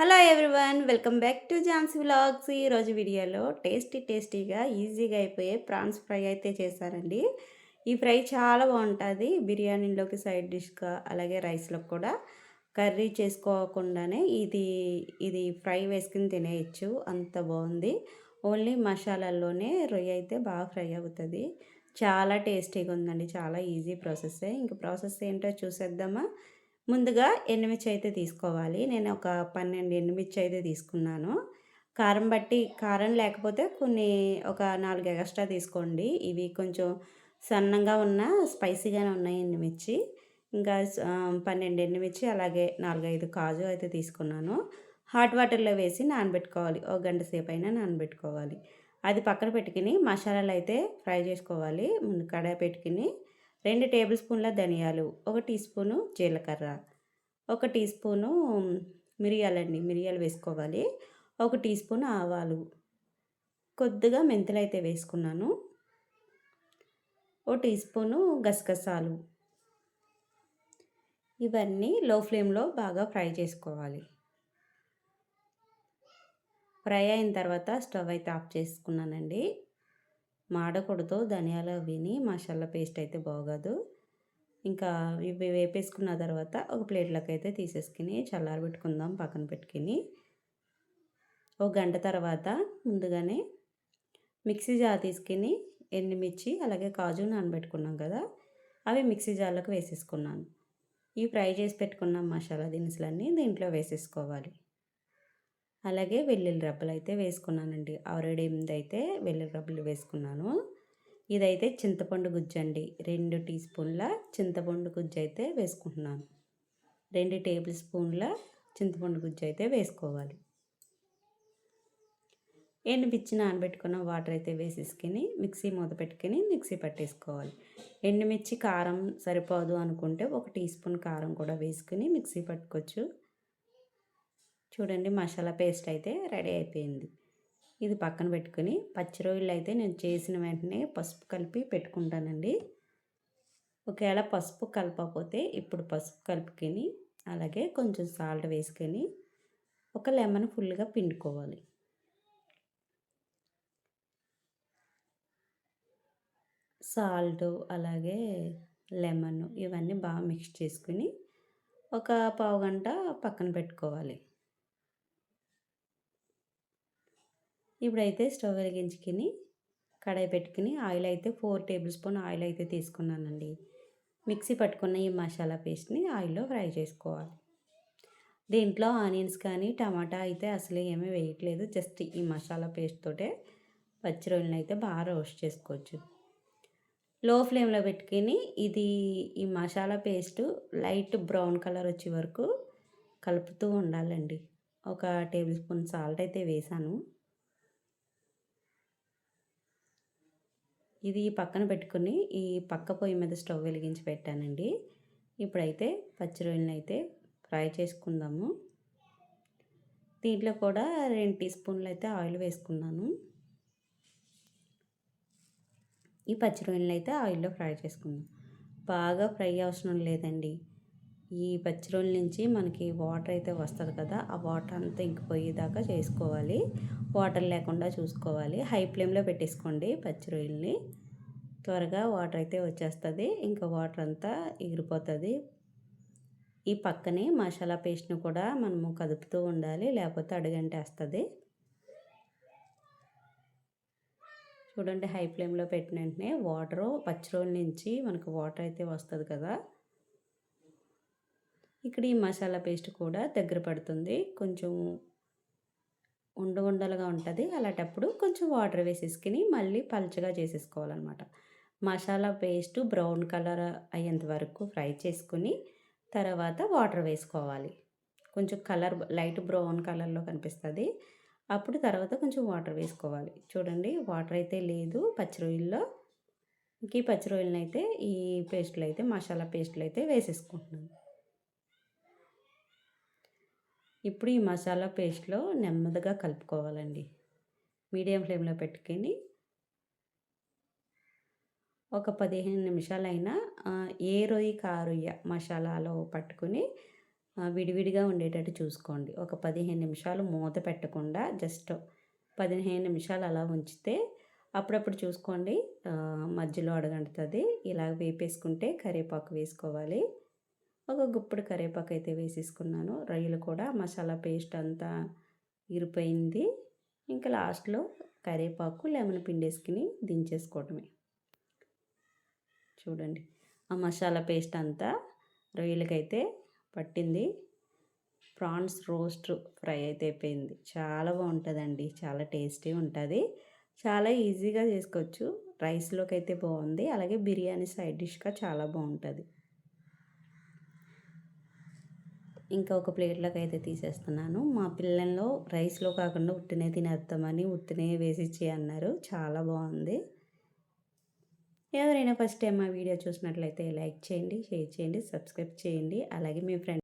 Hello everyone, welcome back to Jhansi vlogs. ఈరోజు వీడియోలో టేస్టీగా ఈజీగా అయిపోయే ప్రాన్స్ ఫ్రై అయితే చేశారండి. ఈ ఫ్రై చాలా బాగుంటుంది. బిర్యానీలోకి సైడ్ డిష్గా, అలాగే రైస్లో కూడా కర్రీ చేసుకోకుండానే ఇది ఫ్రై వేసుకుని తినేయచ్చు. అంత బాగుంది. ఓన్లీ మసాలాల్లోనే రొయ్య అయితే బాగా ఫ్రై అవుతుంది. చాలా టేస్టీగా ఉందండి. చాలా ఈజీ ప్రాసెస్సే. ఇంక ప్రాసెస్ ఏంటో చూసేద్దామా. ముందుగా ఎండుమిర్చి అయితే తీసుకోవాలి. నేను ఒక 12 ఎండుమిర్చి అయితే తీసుకున్నాను. కారం బట్టి కారం లేకపోతే ఒక 4 ఎగస్ట్రా తీసుకోండి. ఇవి కొంచెం సన్నంగా ఉన్న స్పైసీగానే ఉన్నాయి ఎండుమిర్చి. ఇంకా 12 ఎండుమిర్చి, అలాగే 4, 5 కాజు అయితే తీసుకున్నాను. హాట్ వాటర్‌లో వేసి నానబెట్టుకోవాలి. ఒక గంట సేపైనా నానబెట్టుకోవాలి. అది పక్కన పెట్టుకొని మసాలాలైతే ఫ్రై చేసుకోవాలి. ముందు కడాయి పెట్టుకొని 2 టేబుల్ స్పూన్ల ధనియాలు, 1 టీ స్పూను జీలకర్ర, 1 టీ స్పూను మిరియాలు వేసుకోవాలి. 1 టీ స్పూన్ ఆవాలు, కొద్దిగా మెంతులైతే వేసుకున్నాను. 1 టీ స్పూను గసగసాలు. ఇవన్నీ లో ఫ్లేమ్‌లో బాగా ఫ్రై చేసుకోవాలి. ఫ్రై అయిన తర్వాత స్టవ్ అయితే ఆఫ్ చేసుకున్నానండి. మాడకూడదు. ధనియాలు అవిని మసాలా పేస్ట్ అయితే బాగోదు. ఇంకా ఇవి వేపేసుకున్న తర్వాత ఒక ప్లేట్లోకి అయితే తీసేసుకుని చల్లారబెట్టుకుందాం పక్కన పెట్టుకుని. ఒక గంట తర్వాత ముందుగానే మిక్సీ జార్ తీసుకుని ఎండుమిర్చి, అలాగే కాజు నానబెట్టుకున్నాం కదా, అవి మిక్సీ జార్లోకి వేసేసుకున్నాను. ఈ ఫ్రై చేసి పెట్టుకున్న మసాలా దినుసులన్నీ దీంట్లో వేసేసుకోవాలి. అలాగే వెల్లుల్లి రబ్బలు అయితే వేసుకున్నానండి. ఆల్రెడీ అయితే వెల్లుల్లి రబ్బలు వేసుకున్నాను. ఇదైతే చింతపండు గుజ్జండి. 2 టీ స్పూన్ల చింతపండు గుజ్జు అయితే వేసుకుంటున్నాను. 2 టేబుల్ స్పూన్ల చింతపండు గుజ్జు అయితే వేసుకోవాలి. ఎండుమిర్చి నానబెట్టుకున్న వాటర్ అయితే వేసేసుకుని మిక్సీ మూత పెట్టుకుని మిక్సీ పట్టేసుకోవాలి. ఎండుమిర్చి కారం సరిపోదు అనుకుంటే 1 టీ స్పూన్ కారం కూడా వేసుకుని మిక్సీ పట్టుకోవచ్చు. చూడండి, మసాలా పేస్ట్ అయితే రెడీ అయిపోయింది. ఇది పక్కన పెట్టుకుని పచ్చి రొయ్యలు అయితే నేను చేసిన వెంటనే పసుపు కలిపి పెట్టుకుంటానండి. ఒకవేళ పసుపు కలపకపోతే ఇప్పుడు పసుపు కలుపుకొని, అలాగే కొంచెం సాల్ట్ వేసుకొని ఒక లెమన్ ఫుల్గా పిండుకోవాలి. సాల్ట్, అలాగే లెమన్ ఇవన్నీ బాగా మిక్స్ చేసుకుని ఒక పావుగంట పక్కన పెట్టుకోవాలి. ఇప్పుడైతే స్టవ్ వెలిగించుకుని కడాయి పెట్టుకుని ఆయిల్ అయితే 4 టేబుల్ స్పూన్ ఆయిల్ అయితే తీసుకున్నానండి. మిక్సీ పట్టుకున్న ఈ మసాలా పేస్ట్ని ఆయిల్లో ఫ్రై చేసుకోవాలి. దీంట్లో ఆనియన్స్ కానీ టమాటా అయితే అసలు ఏమీ వేయట్లేదు. జస్ట్ ఈ మసాలా పేస్ట్ తోటే పచ్చి రొయ్యలను అయితే బాగా రోస్ట్ చేసుకోవచ్చు. లో ఫ్లేమ్లో పెట్టుకుని ఈ masala paste light brown colour వచ్చే వరకు కలుపుతూ ఉండాలండి. ఒక టేబుల్ స్పూన్ సాల్ట్ అయితే వేసాను. ఇది పక్కన పెట్టుకుని ఈ పక్క పొయ్యి మీద స్టవ్ వెలిగించి పెట్టానండి. ఇప్పుడైతే పచ్చి రొయ్యలను అయితే ఫ్రై చేసుకుందాము. దీంట్లో కూడా 2 టీ స్పూన్లు అయితే ఆయిల్ వేసుకున్నాను. ఈ పచ్చి రొయ్యలను అయితే ఆయిల్లో ఫ్రై చేసుకుందాం. బాగా ఫ్రై అవసరం లేదండి. ఈ పచ్చి రొయ్యల నుంచి మనకి వాటర్ అయితే వస్తుంది కదా, ఆ వాటర్ అంతా ఇంకిపోయేదాకా చేసుకోవాలి. వాటర్ లేకుండా చూసుకోవాలి. హై ఫ్లేమ్లో పెట్టేసుకోండి పచ్చి రొయ్యల్ని. త్వరగా వాటర్ అయితే వచ్చేస్తుంది. ఇంకా వాటర్ అంతా ఎగిరిపోతుంది. ఈ పక్కనే మసాలా పేస్ట్ను కూడా మనము కదుపుతూ ఉండాలి, లేకపోతే అడుగంటేస్తుంది. చూడండి, హై ఫ్లేమ్లో పెట్టిన వెంటనే పచ్చి రొయ్యల నుంచి మనకు వాటర్ అయితే వస్తుంది కదా, ఇక్కడ ఈ మసాలా పేస్ట్ కూడా దగ్గర పడుతుంది. కొంచెం ఉండలుగా ఉంటుంది. అలాంటప్పుడు కొంచెం వాటర్ వేసేసుకుని మళ్ళీ పల్చగా చేసేసుకోవాలన్నమాట. మసాలా పేస్ట్ బ్రౌన్ కలర్ అయ్యేంత వరకు ఫ్రై చేసుకుని తర్వాత వాటర్ వేసుకోవాలి. కొంచెం కలర్ లైట్ బ్రౌన్ కలర్లో కనిపిస్తుంది. అప్పుడు తర్వాత కొంచెం వాటర్ వేసుకోవాలి. చూడండి, వాటర్ అయితే లేదు పచ్చి రొయ్యల్లో. ఈ పచ్చి రొయ్యలను అయితే ఈ పేస్ట్లు అయితే మసాలా పేస్ట్లు అయితే వేసేసుకుంటున్నాను. ఇప్పుడు ఈ మసాలా పేస్ట్లో నెమ్మదిగా కలుపుకోవాలండి. మీడియం ఫ్లేమ్లో పెట్టుకొని ఒక 15 నిమిషాలైనా ఏ రొయ్యకి ఆ రొయ్య మసాలాలో పట్టుకుని విడివిడిగా ఉండేటట్టు చూసుకోండి. ఒక 15 నిమిషాలు మూత పెట్టకుండా జస్ట్ 15 నిమిషాలు అలా ఉంచితే అప్పుడప్పుడు చూసుకోండి. మధ్యలో అడుగంటుతది. ఇలా వేపేసుకుంటే కరివేపాకు వేసుకోవాలి. ఒక గుప్పుడు కరివేపాకు అయితే వేసేసుకున్నాను. రొయ్యలు కూడా మసాలా పేస్ట్ అంతా ఇరిపోయింది. ఇంకా లాస్ట్‌లో కరివేపాకు, లెమన్ పిండేసుకొని దించేసుకోవటమే. చూడండి. ఆ మసాలా పేస్ట్ అంతా రొయ్యలకైతే పట్టింది. ప్రాన్స్ రోస్ట్ ఫ్రై అయితే అయిపోయింది. చాలా బావుంటదండి. చాలా టేస్టీ ఉంటది. చాలా ఈజీగా చేసుకోవచ్చు. రైస్‌లోకి అయితే బావుంది. అలాగే బిర్యానీ సైడ్ డిష్‌గా చాలా బావుంటది. ఇంకా ఒక ప్లేట్‌లోకి అయితే తీసేస్తున్నాను. మా పిల్లలు రైస్‌లో కాకుండా ఉట్టినే తినేద్దామని ఉట్టినే వేసిచ్చేయి అన్నారు. చాలా బావుంది. ఎవరైనా ఫస్ట్ టైం మా వీడియో చూసినట్లయితే లైక్ చేయండి, షేర్ చేయండి, సబ్స్క్రైబ్ చేయండి. అలాగే మీ ఫ్రెండ్స్